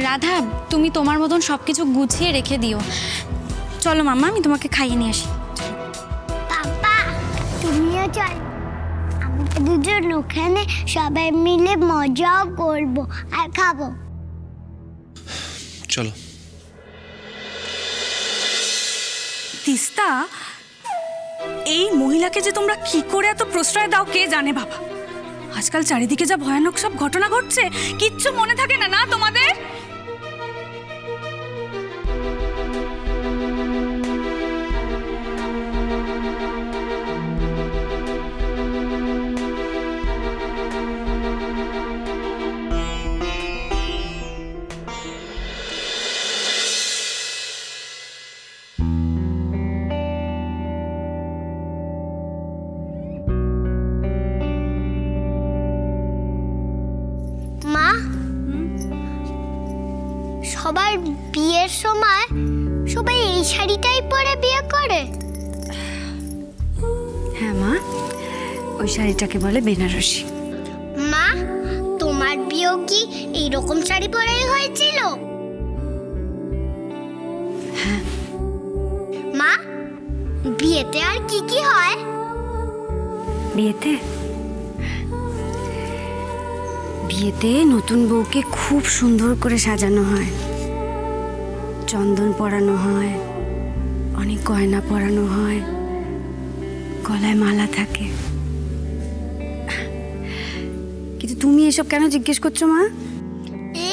রাধা, তুমি তোমার মতন সব কিছু গুছিয়ে রেখে দিও। চলো মাম্মা, আমি তোমাকে খাইয়ে নিয়ে আসি। পাপা তুমিও চল, আমরা দুজন ওখানে সবাই মিলে মজাও করবো আর খাবো। চলো। তিস্তা, এই মহিলাকে যে তোমরা কি করে এত প্রশ্রয় দাও কে জানে বাবা। আজকাল চারিদিকে যা ভয়ানক সব ঘটনা ঘটছে, কিচ্ছু মনে থাকে না না তোমাদের? মা, সবার বিয়ের সময় সবাই এই শাড়িটাই পরে বিয়ে করে। হ্যাঁ মা, ওই শাড়িটাকে বলে বেনারসি। মা, তোমার বিয়েও কি এইরকম শাড়ি পরেই হয়েছিল? হ্যাঁ। মা, বিয়েতে আর কি কি হয়? বিয়েতে নতুন বউকে খুব সুন্দর করে সাজানো হয়, চন্দন পরানো হয়, অনেক গয়না পরানো হয়, গলায় মালা থাকে। কিন্তু তুমি এসব কেন জিজ্ঞেস করছো মা?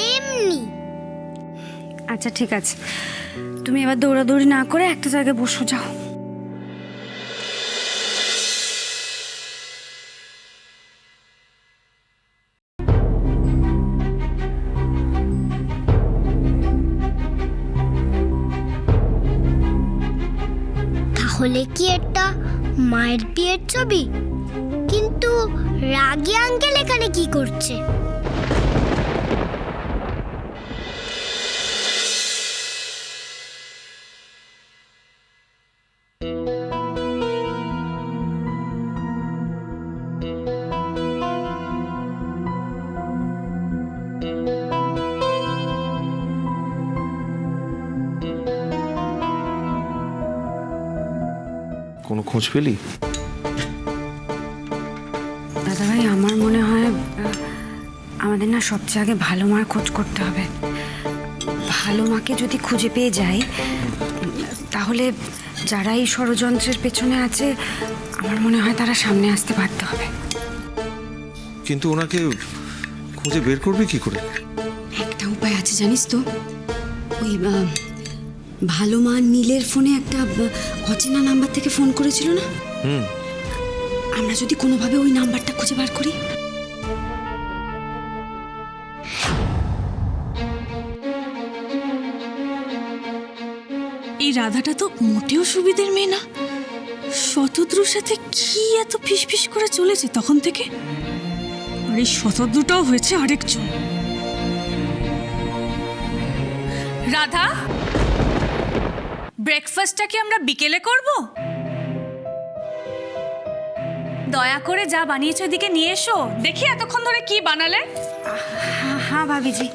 এমনি। আচ্ছা ঠিক আছে, তুমি এবার দৌড়াদৌড়ি না করে একটা জায়গায় বসো, যাও। তাহলে কি এটা মায়ের বিয়ের ছবি? কিন্তু রাগী আঙ্কেল এখানে কি করছে? কোনো খোঁজ পেলি? দাদাভাই, আমার মনে হয় আমাদের না সবচেয়ে আগে ভালো মার খোঁজ করতে হবে। ভালো মাকে যদি খুঁজে পেয়ে যাই, তাহলে যারা এই ষড়যন্ত্রের পেছনে আছে আমার মনে হয় তারা সামনে আসতে বাধ্য হবে। কিন্তু ওনাকে খুঁজে বের করবে কি করে? একটা উপায় আছে জানিস তো, ওই ভালো মা নীলের ফোনে একটা অচেনা নাম্বার থেকে ফোন করেছিল না? আমরা যদি কোনোভাবে ওই নাম্বারটা খুঁজে বার করি। এই রাধাটা তো মোটেও সুবিধের মেয়ে না। শতদ্রুর সাথে কি এত ফিসফিস করে চলেছে তখন থেকে। আর এই শতদ্রুটাও হয়েছে আরেকজন। রাধা, ব্রেকফাস্টটা কি আমরা বিকেলে করব? দয়া করে যা বানিয়েছো এদিকে নিয়ে এসো, দেখি এতক্ষণ ধরে কি বানালে। হ্যাঁ হ্যাঁ ভাবিজি।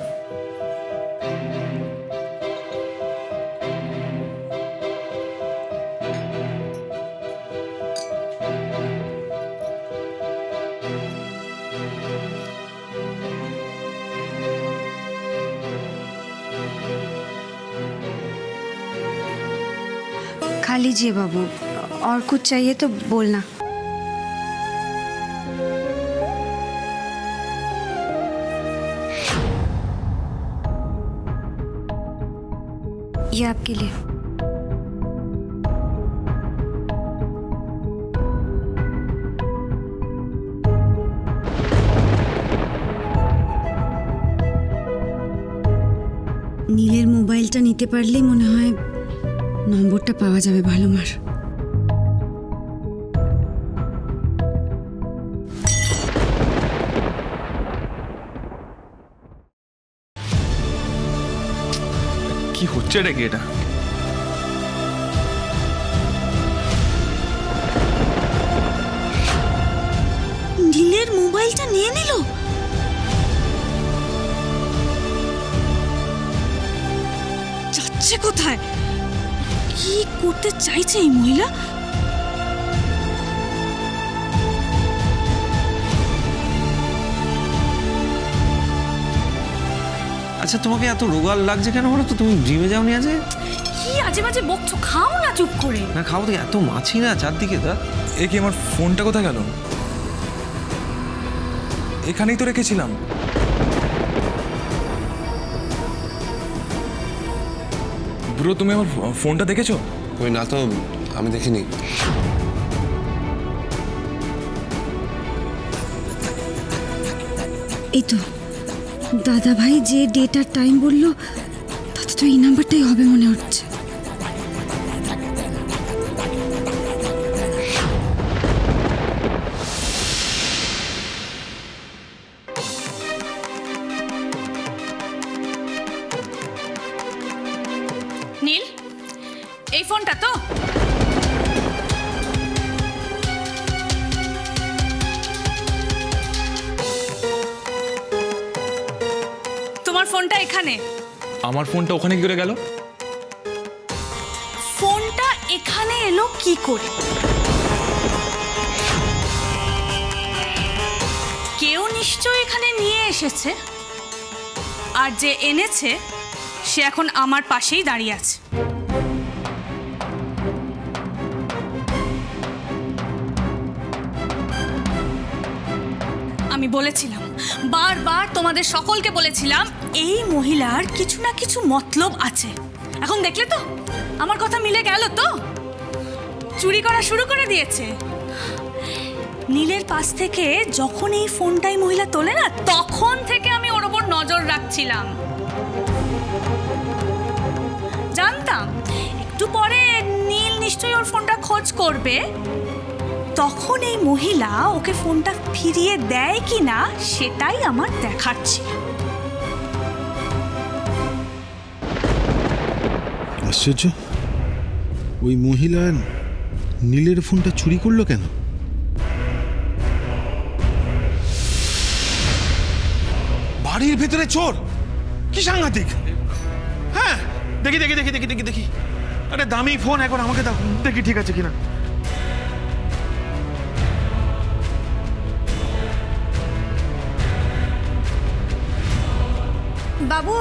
खा लीजिए बाबू, और कुछ चाहिए तो बोलना। ये आपके लिए। নীলের মোবাইলটা নিতে পারলেই মনে হয় নম্বরটা পাওয়া যাবে ভালো মার। কি হচ্ছে নাকি এটা? নীলের মোবাইলটা নিয়ে নিল। যাচ্ছে কোথায়? কি করতে চাইছে এই মহিলা? আচ্ছা তোমাকে এত রোগাল লাগছে কেন বলো তো? তুমি জিমে যাওনি আজ? কি আজে বাজে বকছো? খাও না চুপ করে। না খাও তো, এত মাছি না চারদিকে। দা এ কি, আমার ফোনটা কোথায় গেল? এখানেই তো রেখেছিলাম। ব্রো, তুমি আমার ফোনটা দেখেছো? ওই না তো, আমি দেখিনি। এই তো দাদা ভাই যে ডেট আর টাইম বললো তাতে তো এই নাম্বারটাই হবে মনে হচ্ছে। নীল, এই ফোনটা তো? তোমার ফোনটা এখানে। আমার ফোনটা ওখানে কি করে গেল? ফোনটা এখানে এলো কি করে? কেউ নিশ্চয় এখানে নিয়ে এসেছে, আর যে এনেছে সে এখন আমার পাশেই দাঁড়িয়ে আছে। আমি বলেছিলাম, বারবার তোমাদের সকলকে বলেছিলাম, এই মহিলার কিছু না কিছু মতলব আছে। এখন দেখলে তো, আমার কথা মিলে গেল তো। চুরি করা শুরু করে দিয়েছে। নীলের পাশ থেকে যখন এই ফোনটাই মহিলা তোলে না, তখন থেকে আমি ওর ওপর নজর রাখছিলাম। জানতাম একটু পরে নীল নিশ্চয়ই ওর ফোনটা খোঁজ করবে, তখন এই মহিলা ওকে ফোনটা ফিরিয়ে দেয় কি না সেটাই আমার দেখার ছিল। আশ্চর্য, ওই মহিলা নীলের ফোনটা চুরি করলো কেন? বাড়ির ভিতরে চোর? কি সাংঘাতিক! হ্যাঁ, দেখি দেখি দেখি দেখি দেখি দেখি। আরে দামি ফোন, এখন আমাকে দাও, দেখি ঠিক আছে কিনা। बाबू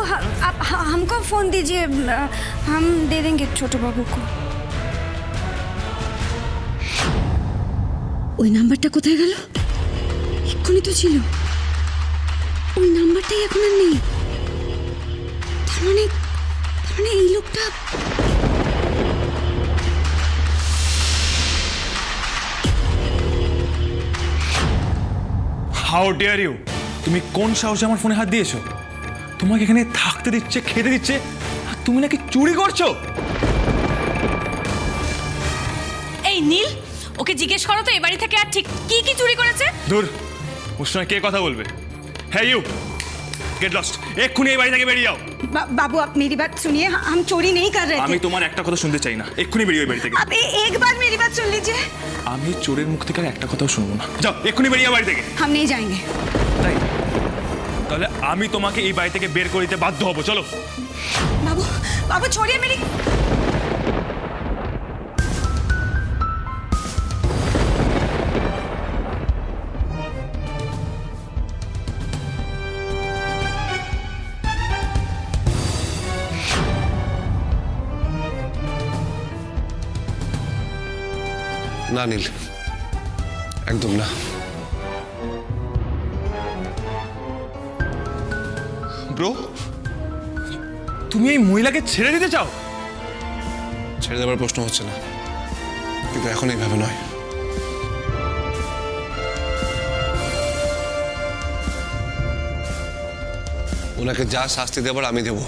आप हमको फोन दीजिए, हम दे देंगे छोटू बाबू को। ওই নাম্বারটা কোথায় গেল? এক্ষুনি তো ছিল। ওই নাম্বারটাই এখন আর নেই। তার মানে এই লোকটা। How dare you! তুমি কোন সাহসে আমার ফোনে হাত দিয়েছো? তোমাকে এখানে থাকতে দিচ্ছে, খেতে দিচ্ছে, আর তুমি নাকি চুরি করছো? এই নীল, ওকে জিজ্ঞেস করো তো এ বাড়ি থেকে আর ঠিক কি কি চুরি করেছে। দূর, ওর সঙ্গে কে কথা বলবে? হ্যাঁ ইউ, গেট লস্ট! এক্ষুনি এই বাড়ি থেকে বেরিয়ে যাও। बाबू आप मेरी बात सुनिए, हम चोरी नहीं कर रहे আমি थे। তোমার একটা কথা শুনতে চাই না, এক্ষুনি বেরিয়ে ওই বাড়ি থেকে। आप एक बार मेरी बात सुन लीजिए। আমি চোরের মুখ থেকে আর একটা কথাও শুনবো না। যাও, এক্ষুনি বেরিয়ে যাও বাড়ি থেকে। हम नहीं जाएंगे। তাই তাহলে আমি তোমাকে এই বাড়ি থেকে বের করে দিতে বাধ্য হব। চলো। बाबू बाबू छोड़िए मेरी। না নীল, একদম না। ব্রো, তুমি এই মহিলাকে ছেড়ে দিতে চাও? ছেড়ে দেওয়ার প্রশ্ন হচ্ছে না, কিন্তু এখন এইভাবে নয়। ওনাকে যা শাস্তি দেবার আমি দেবো।